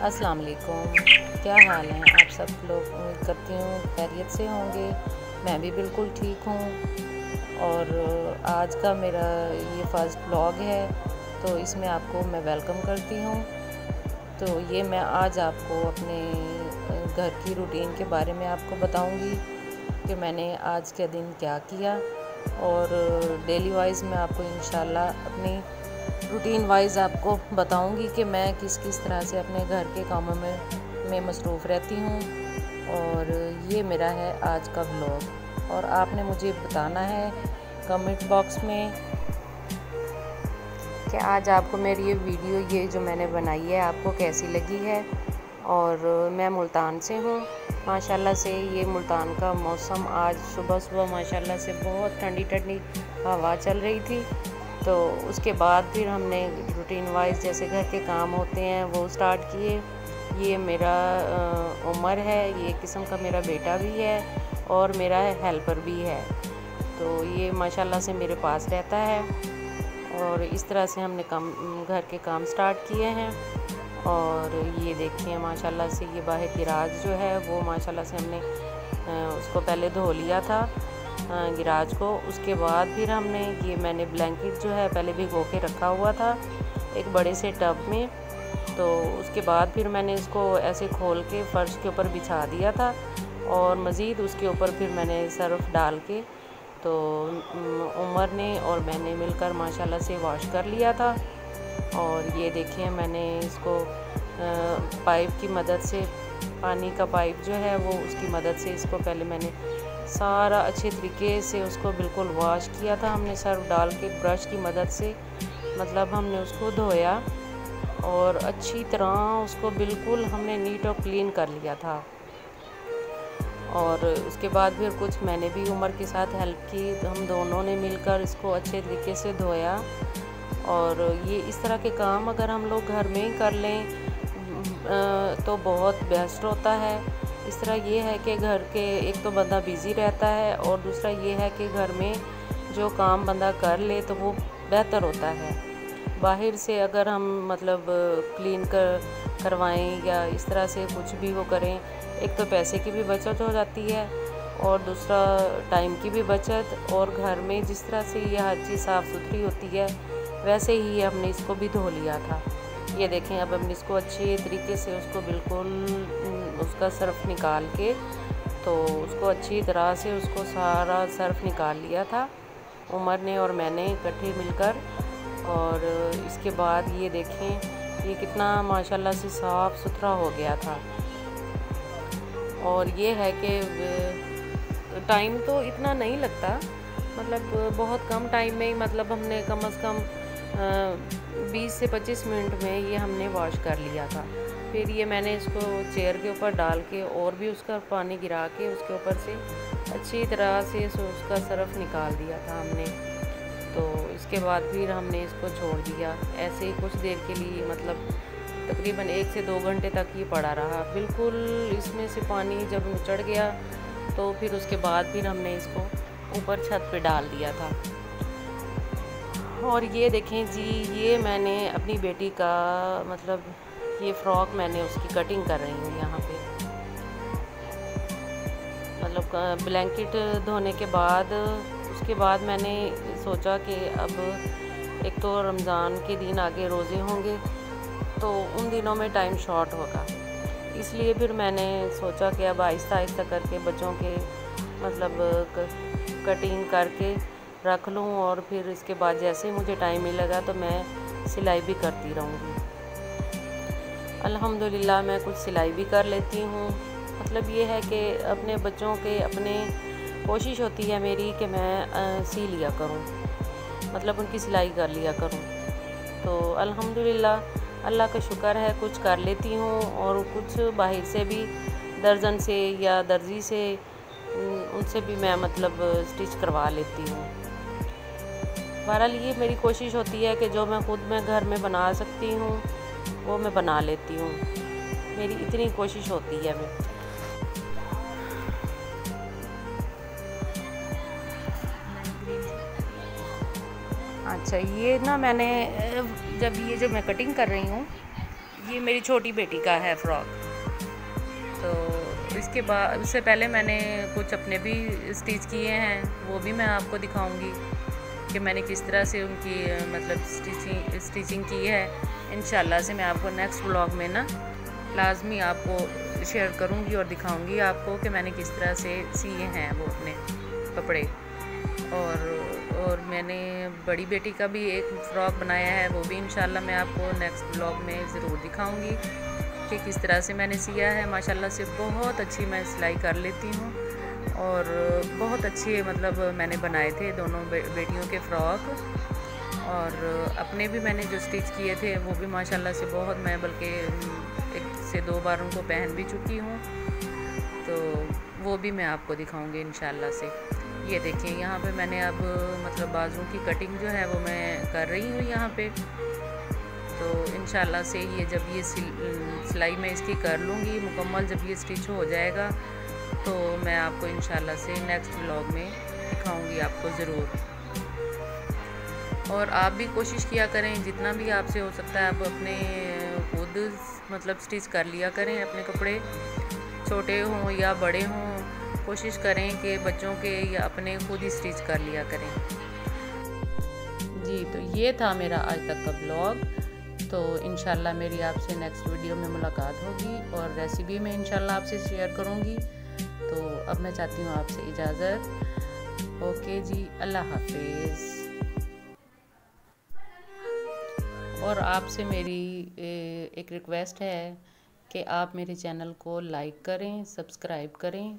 अस्सलाम वालेकुम। क्या हाल हैं आप सब लोग? उम्मीद करती हूँ खैरियत से होंगे। मैं भी बिल्कुल ठीक हूँ। और आज का मेरा ये फ़र्स्ट ब्लॉग है, तो इसमें आपको मैं वेलकम करती हूँ। तो ये मैं आज आपको अपने घर की रूटीन के बारे में आपको बताऊँगी कि मैंने आज के दिन क्या किया, और डेली वाइज मैं आपको इंशाल्लाह अपनी रूटीन वाइज आपको बताऊंगी कि मैं किस किस तरह से अपने घर के कामों में मसरूफ़ रहती हूँ। और ये मेरा है आज का व्लॉग, और आपने मुझे बताना है कमेंट बॉक्स में कि आज आपको मेरी ये वीडियो ये जो मैंने बनाई है आपको कैसी लगी है। और मैं मुल्तान से हूँ। माशाल्लाह से ये मुल्तान का मौसम आज सुबह सुबह माशाल्लाह से बहुत ठंडी ठंडी हवा चल रही थी। तो उसके बाद फिर हमने रूटीन वाइज जैसे घर के काम होते हैं वो स्टार्ट किए। ये मेरा उमर है, ये किस्म का मेरा बेटा भी है और मेरा हेल्पर भी है। तो ये माशाल्लाह से मेरे पास रहता है, और इस तरह से हमने घर के काम स्टार्ट किए हैं। और ये देखिए माशाल्लाह से ये बाहर गिराज जो है वो माशाल्लाह से हमने उसको पहले धो लिया था गिराज को। उसके बाद फिर हमने ये मैंने ब्लैंकेट जो है पहले भिगो के रखा हुआ था एक बड़े से टब में। तो उसके बाद फिर मैंने इसको ऐसे खोल के फ़र्श के ऊपर बिछा दिया था, और मज़ीद उसके ऊपर फिर मैंने सर्फ़ डाल के तो उमर ने और मैंने मिलकर माशाल्लाह से वॉश कर लिया था। और ये देखिए मैंने इसको पाइप की मदद से, पानी का पाइप जो है वो उसकी मदद से इसको पहले मैंने सारा अच्छे तरीके से उसको बिल्कुल वॉश किया था। हमने सर्फ डाल के ब्रश की मदद से मतलब हमने उसको धोया और अच्छी तरह उसको बिल्कुल हमने नीट और क्लीन कर लिया था। और उसके बाद फिर कुछ मैंने भी उमर के साथ हेल्प की, तो हम दोनों ने मिलकर इसको अच्छे तरीके से धोया। और ये इस तरह के काम अगर हम लोग घर में ही कर लें तो बहुत बेस्ट होता है। इस तरह ये है कि घर के एक तो बंदा बिज़ी रहता है, और दूसरा ये है कि घर में जो काम बंदा कर ले तो वो बेहतर होता है। बाहर से अगर हम मतलब क्लीन करवाएं या इस तरह से कुछ भी वो करें, एक तो पैसे की भी बचत हो जाती है और दूसरा टाइम की भी बचत। और घर में जिस तरह से ये हर चीज़ साफ़ सुथरी होती है वैसे ही हमने इसको भी धो लिया था। ये देखें अब हमने इसको अच्छे तरीके से उसको बिल्कुल उसका सर्फ़ निकाल के तो उसको अच्छी तरह से उसको सारा सर्फ़ निकाल लिया था उमर ने और मैंने इकट्ठे मिलकर। और इसके बाद ये देखें ये कितना माशाल्लाह से साफ़ सुथरा हो गया था। और ये है कि टाइम तो इतना नहीं लगता, मतलब बहुत कम टाइम में ही मतलब हमने कम से कम 20 से 25 मिनट में ये हमने वॉश कर लिया था। फिर ये मैंने इसको चेयर के ऊपर डाल के और भी उसका पानी गिरा के उसके ऊपर से अच्छी तरह से उसका सर्फ़ निकाल दिया था हमने। तो इसके बाद फिर हमने इसको छोड़ दिया ऐसे ही कुछ देर के लिए, मतलब तकरीबन 1 से 2 घंटे तक ये पड़ा रहा बिल्कुल। इसमें से पानी जब चढ़ गया तो फिर उसके बाद फिर हमने इसको ऊपर छत पे डाल दिया था। और ये देखें जी, ये मैंने अपनी बेटी का मतलब ये फ़्रॉक मैंने उसकी कटिंग कर रही हूँ यहाँ पे। मतलब ब्लैंकेट धोने के बाद उसके बाद मैंने सोचा कि अब एक तो रमज़ान के दिन आगे रोज़े होंगे तो उन दिनों में टाइम शॉर्ट होगा, इसलिए फिर मैंने सोचा कि अब आहिस्ता आहिस्ता करके बच्चों के मतलब कटिंग करके रख लूँ, और फिर इसके बाद जैसे मुझे टाइम मिलेगा तो मैं सिलाई भी करती रहूँगी। अल्हम्दुलिल्लाह मैं कुछ सिलाई भी कर लेती हूँ। मतलब ये है कि अपने बच्चों के अपने कोशिश होती है मेरी कि मैं सी लिया करूँ, मतलब उनकी सिलाई कर लिया करूँ। तो अल्हम्दुलिल्लाह अल्लाह का शुक्र है कुछ कर लेती हूँ, और कुछ बाहर से भी दर्जन से या दर्जी से उनसे भी मैं मतलब स्टिच करवा लेती हूँ। बहरहाल ये मेरी कोशिश होती है कि जो मैं खुद में घर में बना सकती हूँ वो मैं बना लेती हूँ, मेरी इतनी कोशिश होती है। मैं अच्छा ये ना मैंने जब ये जो मैं कटिंग कर रही हूँ ये मेरी छोटी बेटी का है फ़्रॉक। तो इसके बाद, उससे पहले मैंने कुछ अपने भी स्टिच किए हैं, वो भी मैं आपको दिखाऊंगी कि मैंने किस तरह से उनकी मतलब स्टिचिंग की है। इंशाल्लाह से मैं आपको नेक्स्ट व्लॉग में ना लाजमी आपको शेयर करूंगी और दिखाऊंगी आपको कि मैंने किस तरह से सिए हैं वो अपने कपड़े। और मैंने बड़ी बेटी का भी एक फ़्रॉक बनाया है, वो भी इंशाल्लाह मैं आपको नेक्स्ट व्लॉग में ज़रूर दिखाऊंगी कि किस तरह से मैंने सिया है। माशाल्लाह से बहुत अच्छी मैं सिलाई कर लेती हूँ और बहुत अच्छे मतलब मैंने बनाए थे दोनों बेटियों के फ़्रॉक। और अपने भी मैंने जो स्टिच किए थे वो भी माशाल्लाह से बहुत, मैं बल्कि 1 से 2 बार उनको पहन भी चुकी हूँ। तो वो भी मैं आपको दिखाऊंगी इंशाल्लाह से। ये देखिए यहाँ पे मैंने अब मतलब बाजू की कटिंग जो है वो मैं कर रही हूँ यहाँ पे। तो इंशाल्लाह से ये जब ये सिलाई मैं इसकी कर लूँगी मुकम्मल, जब ये स्टिच हो जाएगा तो मैं आपको इंशाल्लाह से नेक्स्ट व्लॉग में दिखाऊंगी आपको ज़रूर। और आप भी कोशिश किया करें, जितना भी आपसे हो सकता है आप अपने खुद मतलब स्टिच कर लिया करें अपने कपड़े, छोटे हों या बड़े हों। कोशिश करें कि बच्चों के या अपने खुद ही स्टिच कर लिया करें। जी, तो ये था मेरा आज तक का ब्लॉग। तो इंशाल्लाह मेरी आपसे नेक्स्ट वीडियो में मुलाकात होगी और रेसिपी में इंशाल्लाह आपसे शेयर करूँगी। तो अब मैं चाहती हूँ आपसे इजाज़त। ओके जी, अल्लाह हाफिज़। और आपसे मेरी एक रिक्वेस्ट है कि आप मेरे चैनल को लाइक करें, सब्सक्राइब करें,